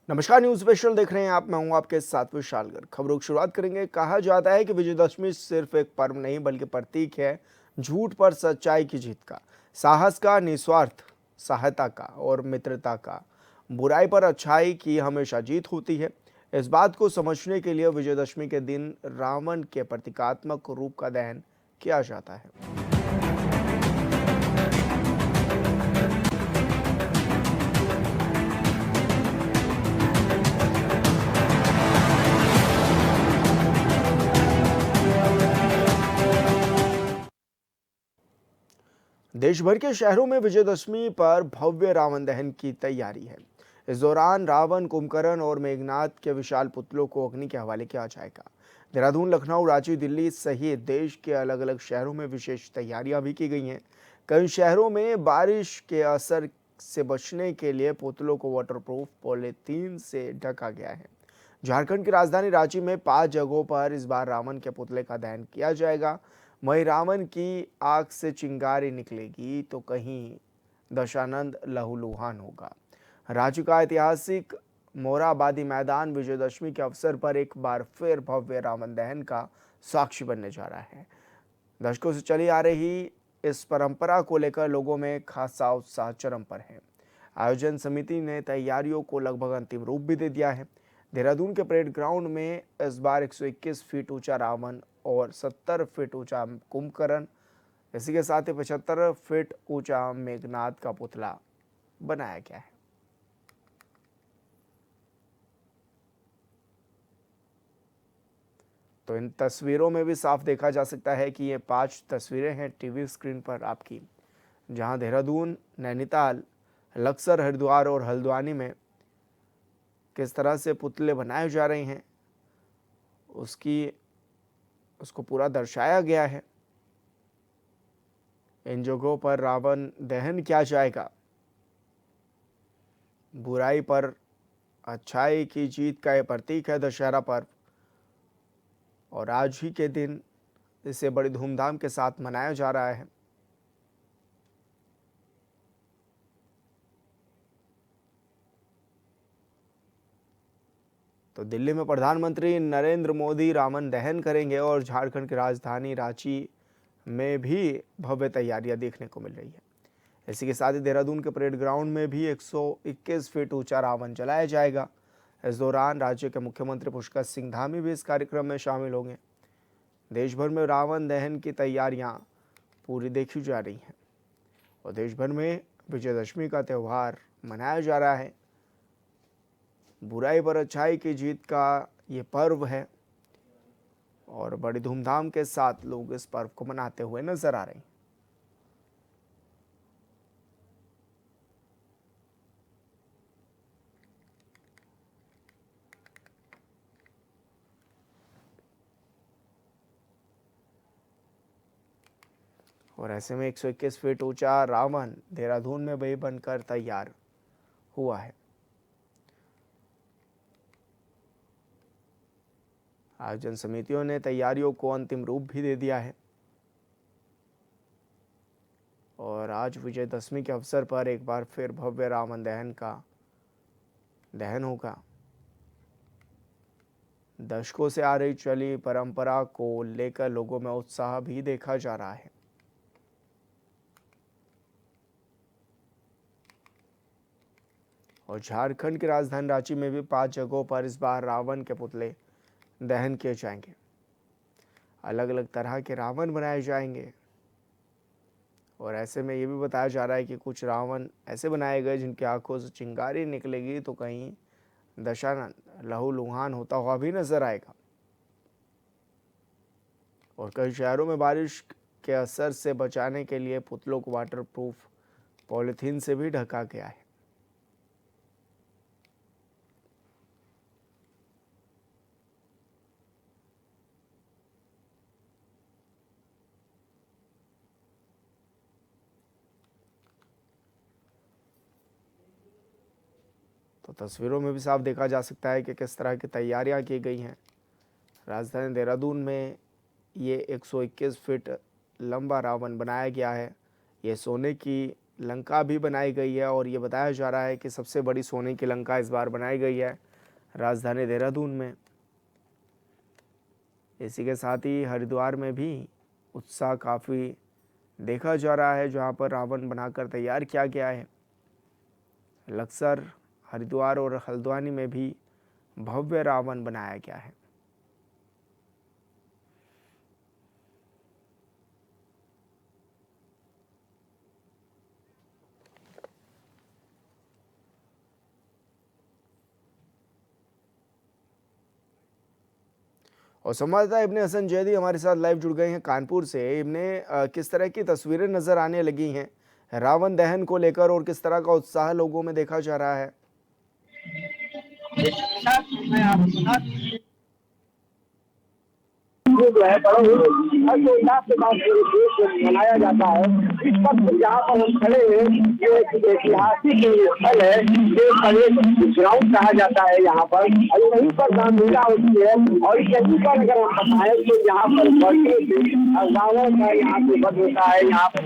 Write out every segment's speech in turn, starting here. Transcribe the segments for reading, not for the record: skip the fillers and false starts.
नमस्कार, news special देख रहे हैं आप। मैं हूं आपके साथ विशालगढ़। खबरों की शुरुआत करेंगे। कहा जाता है कि विजयदशमी सिर्फ एक पर्व नहीं बल्कि प्रतीक है झूठ पर सच्चाई की जीत का, साहस का, निस्वार्थ सहायता का और मित्रता का। बुराई पर अच्छाई की हमेशा जीत होती है। इस बात को समझने के लिए विजयदशमी के दिन रावण के प्रतीकात्मक रूप का दहन किया जाता है। देश भर के शहरों में विजयदशमी पर भव्य रावण दहन की तैयारी है। इस दौरान रावण, कुंभकर्ण और मेघनाथ के विशाल पुतलों को अग्नि के हवाले किया जाएगा। देहरादून, लखनऊ, रांची, दिल्ली सहित देश के अलग अलग शहरों में विशेष तैयारियां भी की गई हैं। कई शहरों में बारिश के असर से बचने के लिए पुतलों को वाटरप्रूफ पॉलीथीन से ढका गया है। झारखंड की राजधानी रांची में 5 जगहों पर इस बार रावण के पुतले का दहन किया जाएगा। वहीं रावण की आग से चिंगारी निकलेगी तो कहीं दशानंद लहूलुहान होगा। रांची का ऐतिहासिक मोरहाबादी मैदान विजयदशमी के अवसर पर एक बार फिर भव्य रावण दहन का साक्षी बनने जा रहा है। दशकों से चली आ रही इस परंपरा को लेकर लोगों में खासा उत्साह चरम पर है। आयोजन समिति ने तैयारियों को लगभग अंतिम रूप भी दे दिया है। देहरादून के परेड ग्राउंड में इस बार 121 फीट ऊंचा रावण और 70 फीट ऊंचा कुंभकर्ण, इसी के साथ ही 75 फीट ऊंचा मेघनाथ का पुतला बनाया गया है। तो इन तस्वीरों में भी साफ देखा जा सकता है कि ये 5 तस्वीरें हैं टीवी स्क्रीन पर आपकी, जहां देहरादून, नैनीताल, लक्सर, हरिद्वार और हल्द्वानी में किस तरह से पुतले बनाए जा रहे हैं उसको पूरा दर्शाया गया है। इन जगहों पर रावण दहन किया जाएगा। बुराई पर अच्छाई की जीत का यह प्रतीक है दशहरा पर्व, और आज ही के दिन इसे बड़ी धूमधाम के साथ मनाया जा रहा है। तो दिल्ली में प्रधानमंत्री नरेंद्र मोदी रावण दहन करेंगे और झारखंड की राजधानी रांची में भी भव्य तैयारियां देखने को मिल रही है। इसी के साथ ही देहरादून के परेड ग्राउंड में भी 121 फीट ऊंचा रावण जलाया जाएगा। इस दौरान राज्य के मुख्यमंत्री पुष्कर सिंह धामी भी इस कार्यक्रम में शामिल होंगे। देश भर में रावण दहन की तैयारियां पूरी देखी जा रही हैं और देश भर में विजयदशमी का त्यौहार मनाया जा रहा है। बुराई पर अच्छाई की जीत का ये पर्व है और बड़ी धूमधाम के साथ लोग इस पर्व को मनाते हुए नजर आ रहे हैं। और ऐसे में 121 फीट ऊंचा रावण देहरादून में भी बनकर तैयार हुआ है। आयोजन समितियों ने तैयारियों को अंतिम रूप भी दे दिया है और आज विजयदशमी के अवसर पर एक बार फिर भव्य रावण दहन का दहन होगा। दशकों से आ रही चली परंपरा को लेकर लोगों में उत्साह भी देखा जा रहा है। और झारखंड की राजधानी रांची में भी 5 जगहों पर इस बार रावण के पुतले दहन किए जाएंगे। अलग अलग तरह के रावण बनाए जाएंगे और ऐसे में ये भी बताया जा रहा है कि कुछ रावण ऐसे बनाए गए जिनकी आंखों से चिंगारी निकलेगी तो कहीं दशानंद लहूलुहान होता हुआ भी नजर आएगा। और कई शहरों में बारिश के असर से बचाने के लिए पुतलों को वाटरप्रूफ पॉलीथीन से भी ढका गया है। तो तस्वीरों में भी साफ देखा जा सकता है कि किस तरह की तैयारियां की गई हैं। राजधानी देहरादून में ये 121 फीट लंबा रावण बनाया गया है। ये सोने की लंका भी बनाई गई है और ये बताया जा रहा है कि सबसे बड़ी सोने की लंका इस बार बनाई गई है राजधानी देहरादून में। इसी के साथ ही हरिद्वार में भी उत्साह काफ़ी देखा जा रहा है, जहां पर रावण बनाकर तैयार किया गया है। लक्सर, हरिद्वार और हल्द्वानी में भी भव्य रावण बनाया गया है। और संवाददाता इब्ने हसन जैदी हमारे साथ लाइव जुड़ गए हैं कानपुर से। इब्ने, किस तरह की तस्वीरें नजर आने लगी हैं रावण दहन को लेकर और किस तरह का उत्साह लोगों में देखा जा रहा है? जो है बड़े हर्षोल्लास के साथ मनाया जाता है। इस वक्त जहाँ पर हम खड़े हैं ये एक ऐतिहासिक स्थल है, ये परेड ग्राउंड कहा जाता है यहाँ पर। और यहीं पर रामलीला होती है और यहीं पर अगर हम बताएं तो यहाँ पर रावण का यहाँ पे वध होता है। यहाँ पर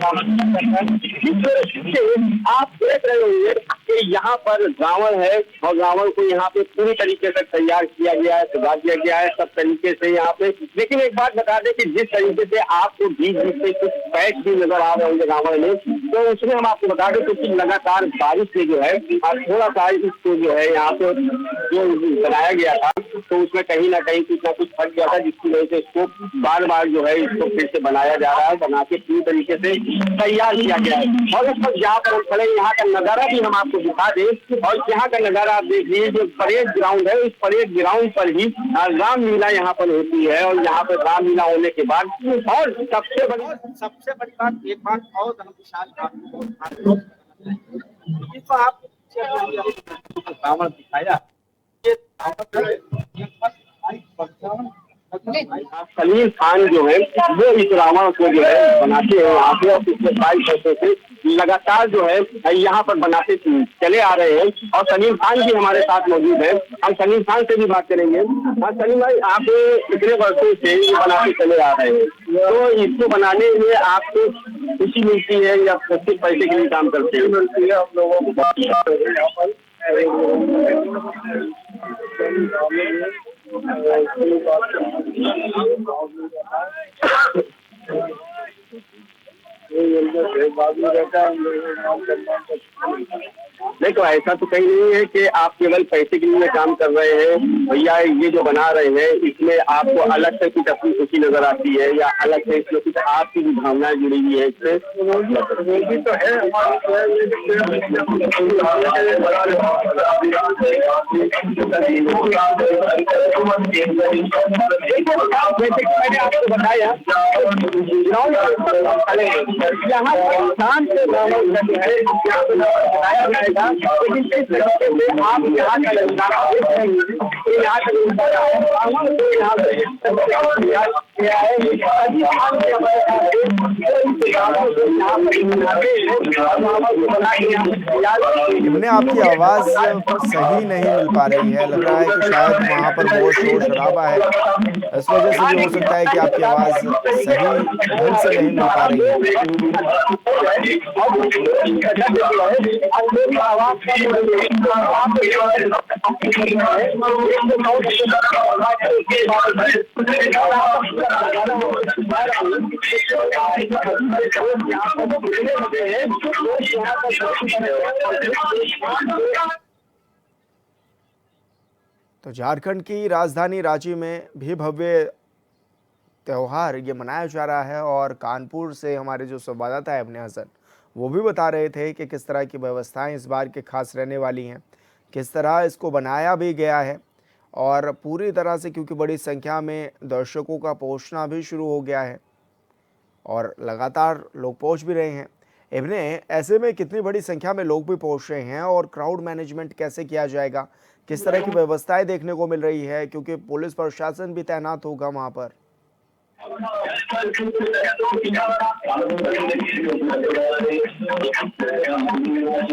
आप देख रहे होंगे कि यहाँ पर रावण है और रावण को यहाँ पे पूरी तरीके से तैयार किया गया है, सजा दिया गया है सब तरीके से यहाँ पे। लेकिन एक बात बता दें कि जिस तरीके से आपको बीच बीच में कुछ पैच भी नजर आ रहे होंगे रावण में, तो उसमें हम आपको बता दें क्योंकि लगातार बारिश से जो है थोड़ा सा इसको जो है यहाँ पे जो बनाया गया था तो उसमें कहीं ना कहीं कुछ ना कुछ फट गया था, जिसकी वजह से इसको बार बार जो है इसको फिर से बनाया जा रहा है, बना के पूरी तरीके से तैयार किया गया है। और इस पर जहाँ पर खड़े यहाँ का नजारा भी हम आपको दिखा दें। और यहाँ का नजारा आप देखिए, जो परेड ग्राउंड है, इस परेड ग्राउंड पर ही रामलीला यहाँ पर होती है। और यहाँ पर रामलीला होने के बाद और सबसे बड़ी बात, एक बात और आप रावण दिखाया सलीम खान जो है वो इस रावण को जो है बनाते हैं यहाँ पे और पिछले 22 वर्षों से लगातार जो है यहाँ पर बनाते चले आ रहे हैं। और सलीम खान भी हमारे साथ मौजूद है, हम सलीम खान से भी बात करेंगे। हाँ सलीम भाई, आप कितने वर्षों से ये बनाते चले आ रहे हैं, तो इसको बनाने में आपको खुशी मिलती है या सिर्फ पैसे के लिए काम करते हैं? मिलती है हम लोगों को देखो ऐसा तो कहीं नहीं है कि आप केवल पैसे के लिए काम कर रहे हैं भैया। ये जो बना रहे हैं इसमें आपको अलग से कुछ अपनी खुशी नजर आती है या अलग से इसमें कुछ आपकी भी भावनाएं जुड़ी हुई है इससे? भी तो है मैंने आपको बताया यहाँ शांत से बताया जाएगा। लेकिन किस तरीके से आप यहाँ का इब्ने, आपकी आवाज सही नहीं मिल पा रही है, लग रहा है कि शायद वहां पर बहुत शोर शराबा है, इस वजह से भी हो सकता है कि आपकी आवाज सही ढंग से नहीं मिल पा रही है। तो झारखंड की राजधानी रांची में भी भव्य त्यौहार ये मनाया जा रहा है और कानपुर से हमारे जो संवाददाता है इब्ने हसन, वो भी बता रहे थे कि किस तरह की व्यवस्थाएं इस बार के खास रहने वाली हैं, किस तरह इसको बनाया भी गया है और पूरी तरह से, क्योंकि बड़ी संख्या में दर्शकों का पहुंचना भी शुरू हो गया है और लगातार लोग पहुंच भी रहे हैं। इब्ने, ऐसे में कितनी बड़ी संख्या में लोग भी पहुंच रहे हैं और क्राउड मैनेजमेंट कैसे किया जाएगा, किस तरह की व्यवस्थाएं देखने को मिल रही है, क्योंकि पुलिस प्रशासन भी तैनात होगा वहां पर?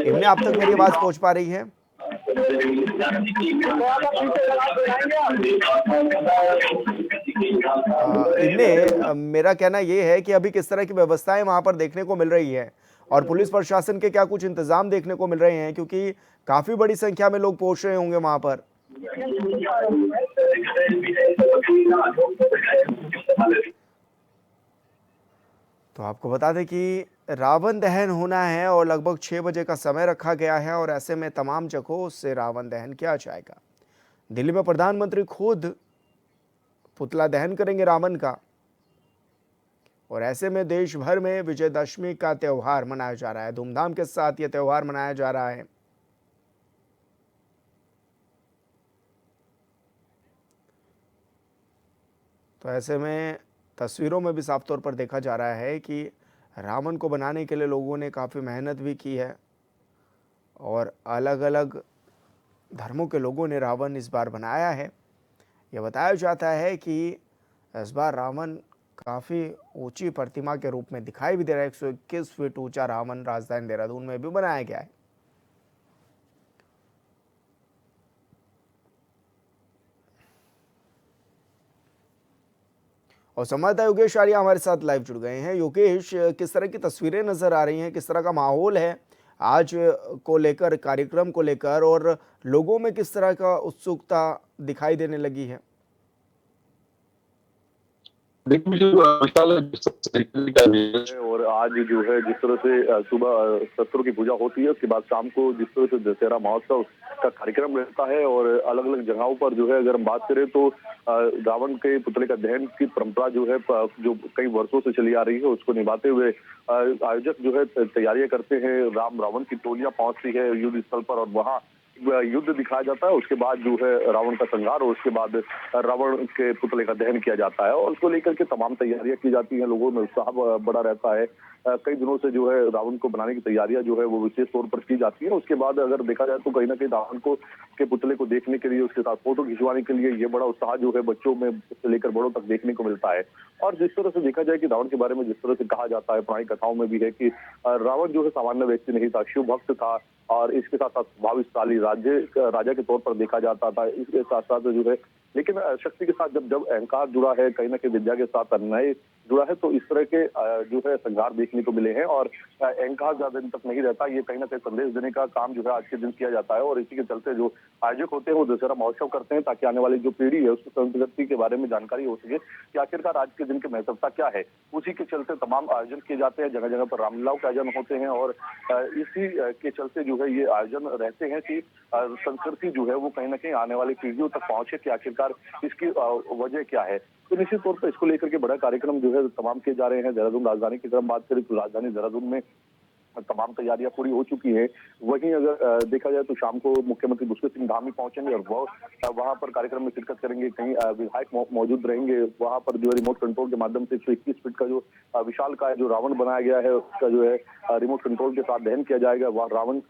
इब्ने, आप तक मेरी आवाज पहुंच पा रही है? इब्ने, मेरा कहना ये है कि अभी किस तरह की व्यवस्थाएं वहां पर देखने को मिल रही है और पुलिस प्रशासन के क्या कुछ इंतजाम देखने को मिल रहे हैं, क्योंकि काफी बड़ी संख्या में लोग पहुंच रहे होंगे वहां पर। तो आपको बता दें कि रावण दहन होना है और लगभग 6 बजे का समय रखा गया है और ऐसे में तमाम जगहों से रावण दहन किया जाएगा। दिल्ली में प्रधानमंत्री खुद पुतला दहन करेंगे रावण का, और ऐसे में देश भर में विजयदशमी का त्यौहार मनाया जा रहा है। धूमधाम के साथ यह त्यौहार मनाया जा रहा है। तो ऐसे में तस्वीरों में भी साफ तौर पर देखा जा रहा है कि रावण को बनाने के लिए लोगों ने काफ़ी मेहनत भी की है और अलग अलग धर्मों के लोगों ने रावण इस बार बनाया है। यह बताया जाता है कि इस बार रावण काफ़ी ऊंची प्रतिमा के रूप में दिखाई भी दे रहा है। 121 फीट ऊंचा रावण राजधानी देहरादून में भी बनाया गया है। और संवाददाता योगेश आर्या हमारे साथ लाइव जुड़ गए हैं। योगेश, किस तरह की तस्वीरें नजर आ रही हैं, किस तरह का माहौल है आज को लेकर, कार्यक्रम को लेकर, और लोगों में किस तरह का उत्सुकता दिखाई देने लगी है? देखिए जो विशाल है और आज जो है जिस तरह से सुबह शस्त्रों की पूजा होती है, उसके बाद शाम को जिस तरह से दशहरा महोत्सव का कार्यक्रम रहता है और अलग अलग जगहों पर जो है अगर हम बात करें तो रावण के पुतले का दहन की परंपरा जो है जो कई वर्षों से चली आ रही है, उसको निभाते हुए आयोजक जो है तैयारियां करते हैं। राम रावण की टोलियां पहुंचती है युद्ध स्थल पर और वहाँ युद्ध दिखाया जाता है। उसके बाद जो है रावण का संहार और उसके बाद रावण के पुतले का दहन किया जाता है और उसको लेकर के तमाम तैयारियां की जाती हैं। लोगों में उत्साह बड़ा रहता है। कई दिनों से जो है रावण को बनाने की तैयारियां जो है वो विशेष तौर पर की जाती है। उसके बाद अगर देखा जाए तो कहीं ना कहीं रावण को के पुतले को देखने के लिए, उसके साथ फोटो खिंचवाने के लिए ये बड़ा उत्साह जो है बच्चों में से लेकर बड़ों तक देखने को मिलता है। और जिस तरह से देखा जाए कि रावण के बारे में जिस तरह से कहा जाता है, पुरानी कथाओं में भी है कि रावण जो है सामान्य व्यक्ति नहीं था, शिव भक्त था और इसके साथ साथ भाविशाली राजा के तौर पर देखा जाता था। इसके साथ साथ जो है लेकिन शक्ति के साथ जब अहंकार जुड़ा है, कहीं ना कहीं विद्या के साथ अन्याय जुड़ा है, तो इस तरह के जो है संघार देखने को मिले हैं और अहंकार ज्यादा दिन तक नहीं रहता। ये कहीं ना कहीं संदेश देने का काम जो है आज के दिन किया जाता है और इसी के चलते जो आयोजक होते हैं वो दशहरा महोत्सव करते हैं ताकि आने वाली जो पीढ़ी है उसकी संस्कृति के बारे में जानकारी हो सके कि आखिरकार आज के दिन की महत्वता क्या है। उसी के चलते तमाम आयोजन किए जाते हैं। जगह जगह पर रामलीलाओं के आयोजन होते हैं और इसी के चलते जो है ये आयोजन रहते हैं कि संस्कृति जो है वो कहीं ना कहीं आने वाली पीढ़ियों तक पहुंचे कि आखिरकार इसकी वजह क्या है। तो निश्चित तौर पर इसको लेकर के बड़ा कार्यक्रम जो है तमाम किए जा रहे हैं। देहरादून राजधानी की तरफ बात करें तो राजधानी देहरादून में तमाम तैयारियां पूरी हो चुकी है। वहीं अगर देखा जाए तो शाम को मुख्यमंत्री पुष्कर सिंह धामी पहुंचेंगे और वो वहां पर कार्यक्रम में शिरकत करेंगे। कहीं विधायक मौजूद रहेंगे। वहां पर जो है रिमोट कंट्रोल के माध्यम से 121 फीट का जो विशाल का जो रावण बनाया गया है उसका जो है रिमोट कंट्रोल के साथ दहन किया जाएगा। वह रावण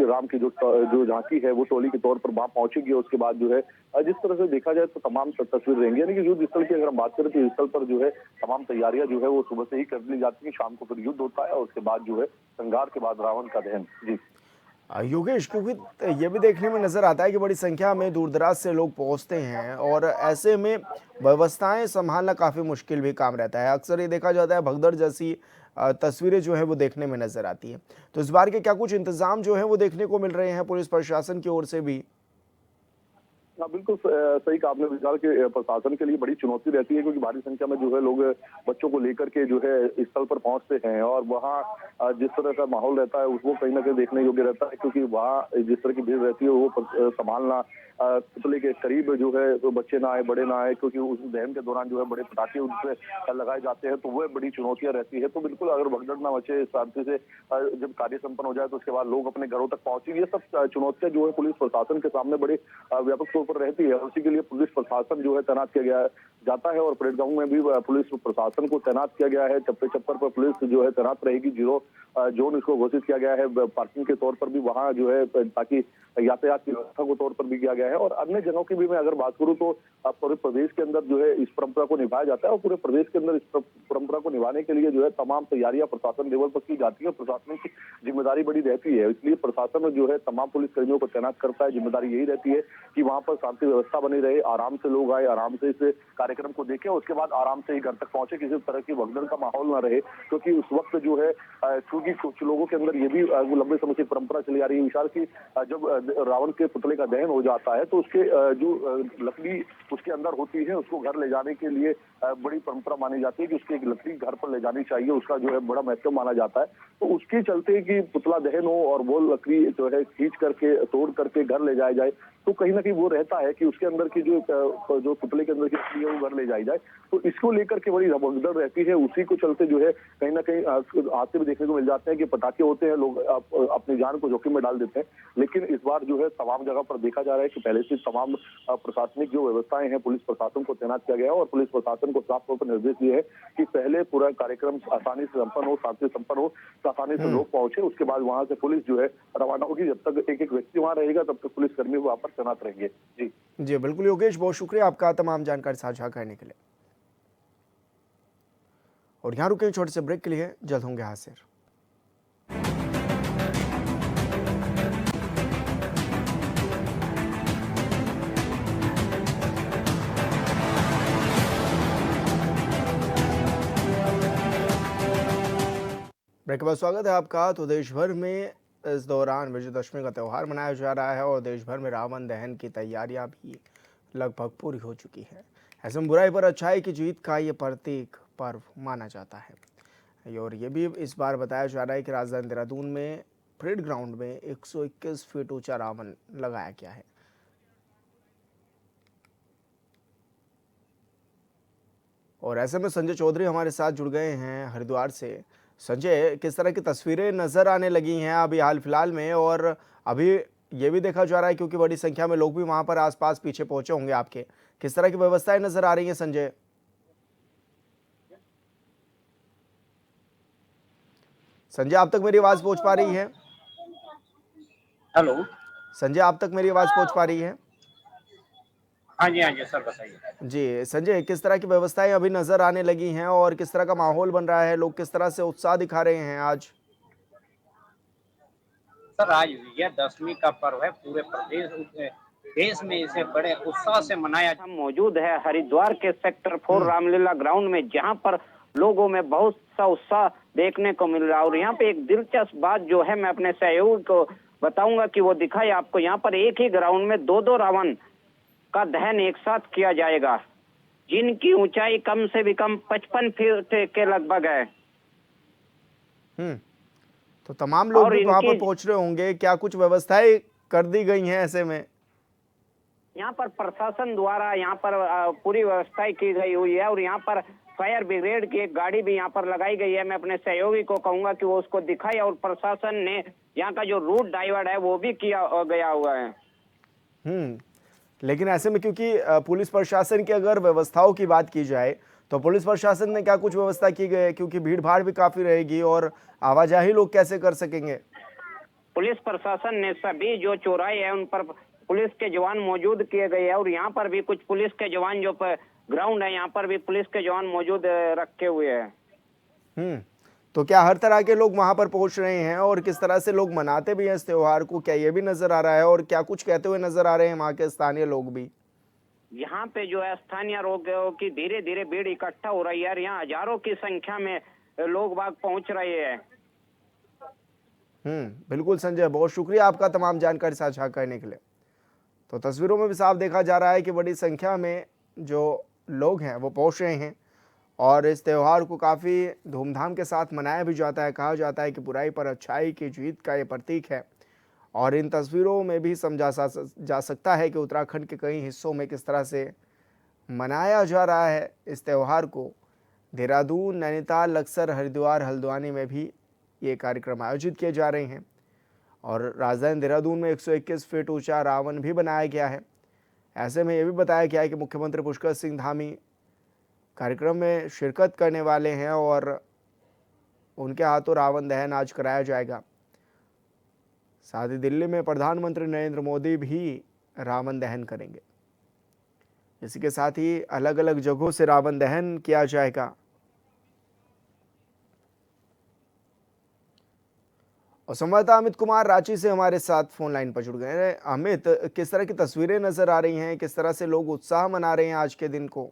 राम की जो झांकी है वो टोली के तौर पर वहां पहुंचेगी। उसके बाद जो है जिस तरह से देखा जाए तो तमाम तस्वीर रहेंगी। यानी कि युद्ध स्थल की अगर हम बात करें तो युद्ध स्थल पर जो है तमाम तैयारियां जो है वो सुबह से ही कर ली जाती है। शाम को फिर युद्ध होता है और उसके बाद जो है संघार के बाद रावण का दहन। जी योगेश, क्योंकि ये भी देखने में नजर आता है कि बड़ी संख्या में दूर दराज से लोग पहुंचते हैं और ऐसे में व्यवस्थाएं संभालना काफ़ी मुश्किल भी काम रहता है। अक्सर ये देखा जाता है भगदड़ जैसी तस्वीरें जो है वो देखने में नजर आती हैं। तो इस बार के क्या कुछ इंतजाम जो है वो देखने को मिल रहे हैं पुलिस प्रशासन की ओर से भी? हाँ बिल्कुल सही कहा आपने। विशाल के प्रशासन के लिए बड़ी चुनौती रहती है क्योंकि भारी संख्या में जो है लोग बच्चों को लेकर के जो है स्थल पर पहुंचते हैं और वहाँ जिस तरह का माहौल रहता है उसको कहीं ना कहीं देखने योग्य रहता है क्योंकि वहाँ जिस तरह की भीड़ रहती है वो संभालना पुतले के करीब जो है तो बच्चे ना आए, बड़े ना आए, क्योंकि उस दहन के दौरान जो है बड़े पटाखे उनसे लगाए जाते हैं तो वह बड़ी चुनौतियां रहती है। तो बिल्कुल अगर भगदड़ ना बचे, शांति से जब कार्य संपन्न हो जाए तो उसके बाद लोग अपने घरों तक पहुंचे। ये सब चुनौतियां जो है पुलिस प्रशासन के सामने बड़े व्यापक तौर पर रहती है। उसी के लिए पुलिस प्रशासन जो है तैनात किया गया जाता है और परेड ग्राउंड में भी पुलिस प्रशासन को तैनात किया गया है। चप्पे चप्पर पर पुलिस जो है तैनात रहेगी। जीरो जोन इसको घोषित किया गया है। पार्किंग के तौर पर भी वहाँ जो है ताकि यातायात की व्यवस्था को तौर पर भी किया गया है। और अन्य जगहों की भी मैं अगर बात करूं तो पूरे प्रदेश के अंदर जो है इस परंपरा को निभाया जाता है और पूरे प्रदेश के अंदर इस परंपरा को निभाने के लिए जो है तमाम तैयारियां प्रशासन लेवल पर की जाती है। प्रशासन की जिम्मेदारी बड़ी रहती है, इसलिए प्रशासन जो है तमाम पुलिस कर्मियों को तैनात करता है। जिम्मेदारी यही रहती है कि वहां पर पर शांति व्यवस्था बनी रहे, आराम से लोग आए, आराम से इस कार्यक्रम को देखें, उसके बाद आराम से ही घर तक पहुंचे, किसी तरह की भगदड़ का माहौल ना रहे। क्योंकि उस वक्त जो है क्योंकि कुछ लोगों के अंदर ये भी लंबे समय से परंपरा चली आ रही है विशाल की जब रावण के पुतले का दहन हो जाता है तो उसके जो लकड़ी उसके अंदर होती है उसको घर ले जाने के लिए बड़ी परंपरा मानी जाती है कि उसकी एक लकड़ी घर पर ले जानी चाहिए, उसका जो है बड़ा महत्व माना जाता है। तो उसके चलते कि पुतला दहन हो और वो लकड़ी जो है खींच करके तोड़ करके घर ले जाया जाए, तो कहीं ना कहीं वो रहता है कि उसके अंदर की जो पुतले के अंदर की लकड़ी है वो घर ले जाई जाए। तो इसको लेकर के बड़ी भगदड़ रहती है, उसी को चलते जो है कहीं ना कहीं हादसे भी देखने को मिल जाते हैं कि पटाखे होते हैं, लोग अपनी जान को जोखिम में डाल देते हैं। लेकिन इस बार जो है तमाम जगह पर देखा जा रहा है कि पहले से तमाम प्रशासनिक जो व्यवस्थाएं हैं, पुलिस प्रशासन को तैनात किया गया है और पुलिस प्रशासन को साफ तौर पर निर्देश दिए हैं कि पहले पूरा कार्यक्रम आसानी से संपन्न हो, शांति से संपन्न हो, आसानी से लोग पहुंचे, उसके बाद वहां से पुलिस जो है रवाना होगी। जब तक एक एक व्यक्ति वहां रहेगा तब तक पुलिसकर्मी वहां पर तैनात रहेंगे। जी बिल्कुल योगेश, बहुत शुक्रिया आपका तमाम जानकारी साझा करने के लिए। और यहाँ रुके छोटे से ब्रेक के लिए, जल्द होंगे हाजिर। ब्रेक के बाद स्वागत है आपका। तो देश भर में इस दौरान विजयदशमी का त्यौहार मनाया जा रहा है और देश भर में रावण दहन की तैयारियां भी लगभग पूरी हो चुकी है। ऐसे में बुराई पर अच्छाई की जीत का ये प्रतीक पर्व माना जाता है। और ये भी इस बार बताया जा रहा है कि राजधानी देहरादून में परेड ग्राउंड में 121 फीट ऊंचा रावण लगाया गया है। और ऐसे में संजय चौधरी हमारे साथ जुड़ गए हैं हरिद्वार से। संजय, किस तरह की तस्वीरें नजर आने लगी हैं अभी हाल फिलहाल में, और अभी ये भी देखा जा रहा है क्योंकि बड़ी संख्या में लोग भी वहां पर आसपास पीछे पहुंचे होंगे आपके, किस तरह की व्यवस्थाएं नजर आ रही हैं संजय? संजय, आप तक मेरी आवाज पहुंच पा रही है? हेलो। संजय, आप तक मेरी आवाज पहुंच पा रही है? हाँ जी सर, बताइए। जी संजय, किस तरह की व्यवस्थाएं अभी नजर आने लगी हैं और किस तरह का माहौल बन रहा है, लोग किस तरह से उत्साह दिखा रहे हैं आज? सर, आज विजयदशमी का पर्व है, पूरे देश में इसे बड़े उत्साह से मनाया। हम मौजूद है हरिद्वार के सेक्टर 4 रामलीला ग्राउंड में, जहां पर लोगों में बहुत सा उत्साह देखने को मिल रहा है। और यहाँ पे एक दिलचस्प बात जो है मैं अपने सहयोगी को बताऊंगा कि वो दिखाए आपको। यहाँ पर एक ही ग्राउंड में दो रावण का दहन एक साथ किया जाएगा, जिनकी ऊंचाई कम से भी कम 55 फीट के लगभग है। तो तमाम लोग भी वहां पर पहुंच रहे होंगे, क्या कुछ व्यवस्थाएं कर दी गई हैं ऐसे में? यहाँ पर प्रशासन द्वारा यहाँ पर पूरी व्यवस्थाएं की गई हुई है और यहाँ पर फायर ब्रिगेड की एक गाड़ी भी यहाँ पर लगाई गई है। मैं अपने सहयोगी को कहूंगा कि वो उसको दिखाए, और प्रशासन ने यहाँ का जो रूट डाइवर्ट है वो भी किया गया हुआ है। लेकिन ऐसे में क्योंकि पुलिस प्रशासन की अगर व्यवस्थाओं की बात की जाए तो पुलिस प्रशासन ने क्या कुछ व्यवस्था की गई है, क्योंकि भीड़ भाड़ भी काफी रहेगी और आवाजाही लोग कैसे कर सकेंगे? पुलिस प्रशासन ने सभी जो चौराहे हैं उन पर पुलिस के जवान मौजूद किए गए हैं और यहाँ पर भी कुछ पुलिस के जवान जो ग्राउंड है यहाँ पर भी पुलिस के जवान मौजूद रखे हुए हैं। तो क्या हर तरह के लोग वहां पर पहुंच रहे हैं और किस तरह से लोग मनाते भी हैं इस त्योहार को, क्या ये भी नजर आ रहा है और क्या कुछ कहते हुए नजर आ रहे हैं वहां के स्थानीय लोग भी? यहाँ पे जो है स्थानीय लोगों की धीरे धीरे भीड़ इकट्ठा हो रही है और यहाँ हजारों की संख्या में लोग बाग पहुंच रहे हैं। बिल्कुल संजय, बहुत शुक्रिया आपका तमाम जानकारी साझा करने के लिए। तो तस्वीरों में भी साफ देखा जा रहा है कि बड़ी संख्या में जो लोग हैं वो पहुंच रहे हैं और इस त्यौहार को काफ़ी धूमधाम के साथ मनाया भी जाता है। कहा जाता है कि बुराई पर अच्छाई की जीत का ये प्रतीक है और इन तस्वीरों में भी समझा जा सकता है कि उत्तराखंड के कई हिस्सों में किस तरह से मनाया जा रहा है इस त्यौहार को। देहरादून, नैनीताल, लक्सर, हरिद्वार, हल्द्वानी में भी ये कार्यक्रम आयोजित किए जा रहे हैं और राजधानी देहरादून में 121 फीट ऊंचा रावण भी बनाया गया है। ऐसे में ये भी बताया गया है कि मुख्यमंत्री पुष्कर सिंह धामी कार्यक्रम में शिरकत करने वाले हैं और उनके हाथों रावण दहन आज कराया जाएगा। साथ ही दिल्ली में प्रधानमंत्री नरेंद्र मोदी भी रावण दहन करेंगे। इसी के साथ ही अलग अलग जगहों से रावण दहन किया जाएगा। और संवाददाता अमित कुमार रांची से हमारे साथ फोन लाइन पर जुड़ गए हैं। अमित, किस तरह की तस्वीरें नजर आ रही हैं, किस तरह से लोग उत्साह मना रहे हैं आज के दिन को?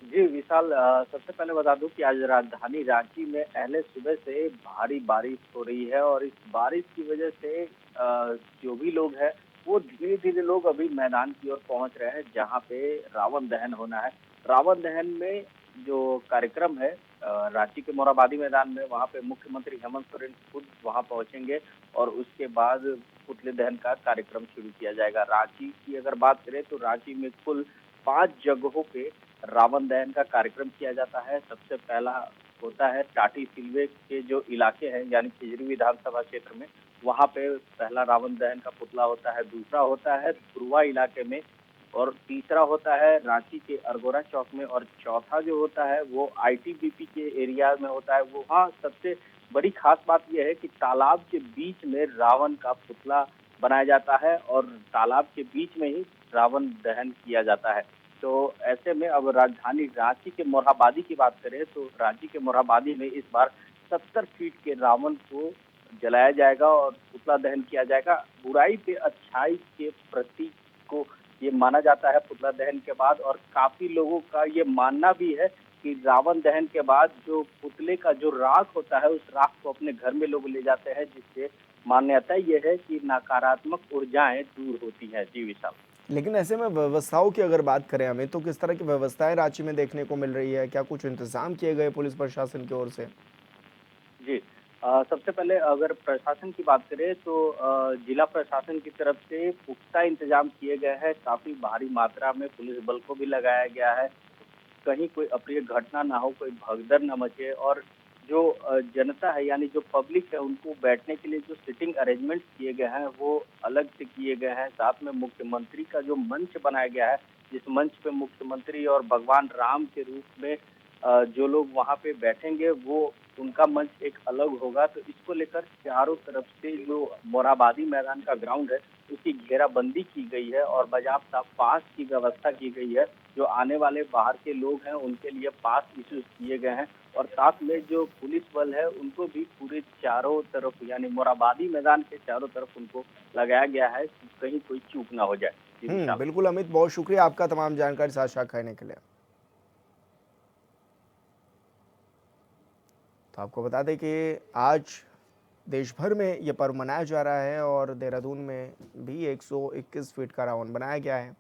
जी विशाल, सबसे पहले बता दूं कि आज राजधानी रांची में पहले सुबह से भारी बारिश हो रही है और इस बारिश की वजह से जो भी लोग हैं वो धीरे धीरे लोग अभी मैदान की ओर पहुंच रहे हैं जहां पे रावण दहन होना है। रावण दहन में जो कार्यक्रम है रांची के मोरहाबादी मैदान में, वहां पे मुख्यमंत्री हेमंत सोरेन खुद वहां पहुंचेंगे और उसके बाद पुतले दहन का कार्यक्रम शुरू किया जाएगा। रांची की अगर बात करें तो रांची में कुल 5 जगहों पे रावण दहन का कार्यक्रम किया जाता है। सबसे पहला होता है टाटी सिलवे के जो इलाके हैं यानी खिजरी विधानसभा क्षेत्र में, वहां पे पहला रावण दहन का पुतला होता है। दूसरा होता है धुरवा इलाके में और तीसरा होता है रांची के अरगोड़ा चौक में और चौथा जो होता है वो आईटीबीपी के एरिया में होता है। वहाँ सबसे बड़ी खास बात यह है कि तालाब के बीच में रावण का पुतला बनाया जाता है और तालाब के बीच में ही रावण दहन किया जाता है। तो ऐसे में अब राजधानी रांची के मोरहाबादी की बात करें तो रांची के मोरहाबादी में इस बार 70 फीट के रावण को जलाया जाएगा और पुतला दहन किया जाएगा। बुराई पे अच्छाई के प्रतीक को ये माना जाता है पुतला दहन के बाद, और काफी लोगों का ये मानना भी है कि रावण दहन के बाद जो पुतले का जो राख होता है उस राख को अपने घर में लोग ले जाते हैं, जिससे मान्यता ये है कि नकारात्मक ऊर्जाएं दूर होती हैं। जी विशाल। लेकिन ऐसे में व्यवस्थाओं की अगर बात करें हमें, तो किस तरह की व्यवस्थाएं रांची में देखने को मिल रही है? क्या कुछ इंतजाम किए गए पुलिस प्रशासन की ओर से? जी, सबसे पहले अगर प्रशासन की बात करें तो जिला प्रशासन की तरफ से पुख्ता इंतजाम किए गए हैं। काफी भारी मात्रा में पुलिस बल को भी लगाया गया है, कहीं कोई अप्रिय घटना ना हो, कोई भगदड़ न मचे। और जो जनता है यानी जो पब्लिक है उनको बैठने के लिए जो सिटिंग अरेंजमेंट किए गए हैं वो अलग से किए गए हैं। साथ में मुख्यमंत्री का जो मंच बनाया गया है, जिस मंच पे मुख्यमंत्री और भगवान राम के रूप में जो लोग वहां पे बैठेंगे वो उनका मंच एक अलग होगा। तो इसको लेकर चारों तरफ से जो मोरहाबादी मैदान का ग्राउंड है उसकी घेराबंदी की गई है और बाजाबता पास की व्यवस्था की गई है। जो आने वाले बाहर के लोग हैं उनके लिए पास इश्यूज किए गए हैं और साथ में जो पुलिस बल है उनको भी पूरे चारों तरफ यानी मोरहाबादी मैदान के चारों तरफ उनको लगाया गया है कि कहीं कोई चूक ना हो जाए। जी विशाल। बिल्कुल अमित, बहुत शुक्रिया आपका तमाम जानकारी साझा करने के लिए। तो आपको बता दें कि आज देश भर में ये पर्व मनाया जा रहा है और देहरादून में भी 121 फीट का रावण बनाया गया है,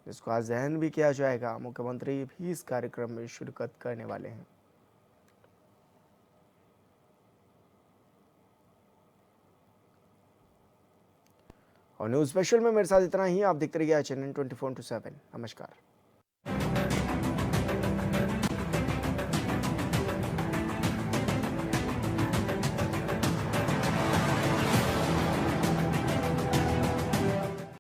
जिसको आज दहन भी किया जाएगा। मुख्यमंत्री भी इस कार्यक्रम में शिरकत करने वाले हैं। और न्यूज़ स्पेशल में मेरे साथ इतना ही। आप देखते रहिए चैनल 24/7। नमस्कार।